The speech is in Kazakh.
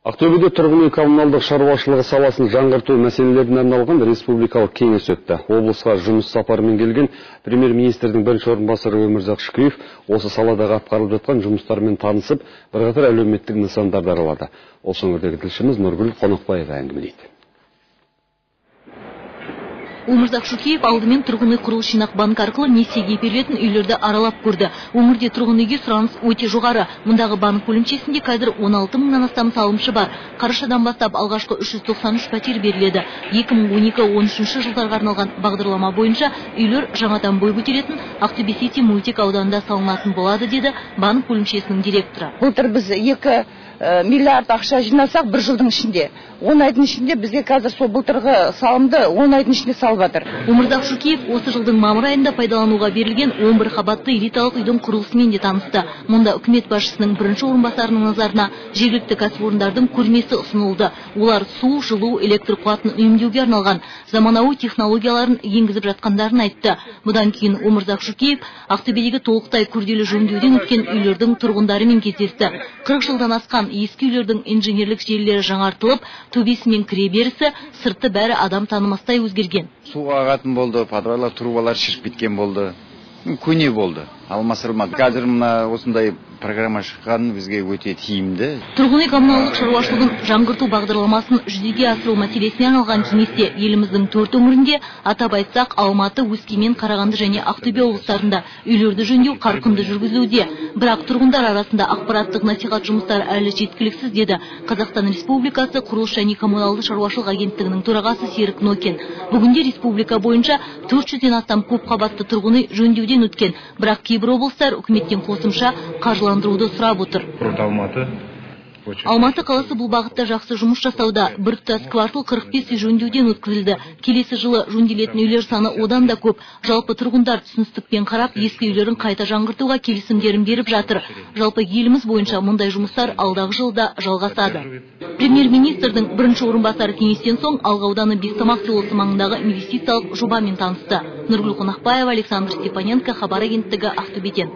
Ақтөбеде тұрғын үй коммуналдық шаруашылығы саласын жаңғырту мәселелеріне арналған республикалық кеңес өтті. Облысқа жұмыс сапарымен келген премьер-министрдің бірінші орынбасары Өмірзақ Шөкеев осы саладағы атқарылып жатқан жұмыстармен танысып, бірқатар әлеуметтік нысандарды аралады. Осы өңірдегі тілшіміз Нұргүл Қонақбаева әңгімелейді. Өмірзақ Шөкеев алдымен тұрғын үй құрылыс жинақ банк арқылы несиеге берілетін үйлерді аралап көрді. Өңірде тұрғын үйге сұраныс өте жоғары. Мұндағы банк бөлімшесінде қазір 16 мыңнан астам салымшы бар. Қарашадан бастап алғашқы 393 пәтер беріледі. 2012-13 жылдарға арналған бағдарлама бойынша үйлер жаңадан бой көтеретін Ақтөбе Сити мөлтек ауданында салынатын болады, деді банк бөлімшесінің директоры. Былтыр біз 2 миллиард ақша жинасақ бір жылдың ішінде. 10 айдың ішінде бізге қазір сол былтырғы салымды 10 айдың ішінде салып жатыр. Өмірзақ Шөкеев осы жылдың мамыр айында пайдалануға берілген 11 қабатты элиталық үйдің құрылысымен де танысты. Мұнда үкімет басшысының бірінші орынбасарының назарына жергілікті кәсіпорындардың көрмесі ұсынылды. Олар су, жылу, электр қуатын үнемдеуге арналған заманауи технологияларын енгізіп жатқандарын айтты. Бұдан кейін Өмірзақ Шөкеев Ақтөбедегі толықтай күрделі жөндеуден өткен үйлердің тұрғындарымен кездесті. 40 жылдан асқан ескі үйлердің инженерлік желілері жаңартылып, төбесі мен кіре берісі, сырты бәрі адам танымастай өзгерген. Су ағатын болды, подвалдар, трубалар шіріп кеткен болды. Көне болды, алмастырылмады. Қазір мына осындай программа шыққан бізге өте тиімді. Тұрғын үй коммуналдық шаруашылығын жаңғырту бағдарламасын жүзеге асыру мәселесіне арналған кеңесте еліміздің 4 өңірінде, атап айтсақ, Алматы, Өскемен, Қарағанды және Ақтөбе облыстарында үйлерді жөндеу қарқынды жүргізілуде. Бірақ тұрғындар арасында ақпараттық насихат жұмыстары әлі жеткіліксіз, деді Қазақстан Республикасы құрылыс және коммуналдық шаруашылық агенттігінің төрағасы Серік Нокин. Бүгінде республика бойынша 400-ден астам көп қабатты тұрғын үй жөндеуден өткен, бірақ кейбір облыстар үкіметтен қосымша қаржыландыруды сұрап отыр. Алматы қаласы бұл бағытта жақсы жұмыс жасауда. Біртұтас квартал 45 үй жөндеуден өткізілді. Келесі жылы жөнделетін үйлер саны одан да көп. Жалпы тұрғындар түсіністікпен қарап, ескі үйлерін қайта жаңғыртуға келісімдерін беріп жатыр. Жалпы еліміз бойынша мұндай жұмыстар алдағы жылда жалғасады. Премьер-министрдің бірінші орынбасары кеңестен соң Алға ауданы Бестамақ селосы маңындағы инвестициялық жобамен танысты. Нұргүл Қонақбаева, Александр Степаненко, хабар агенттігі, Ақтөбеден.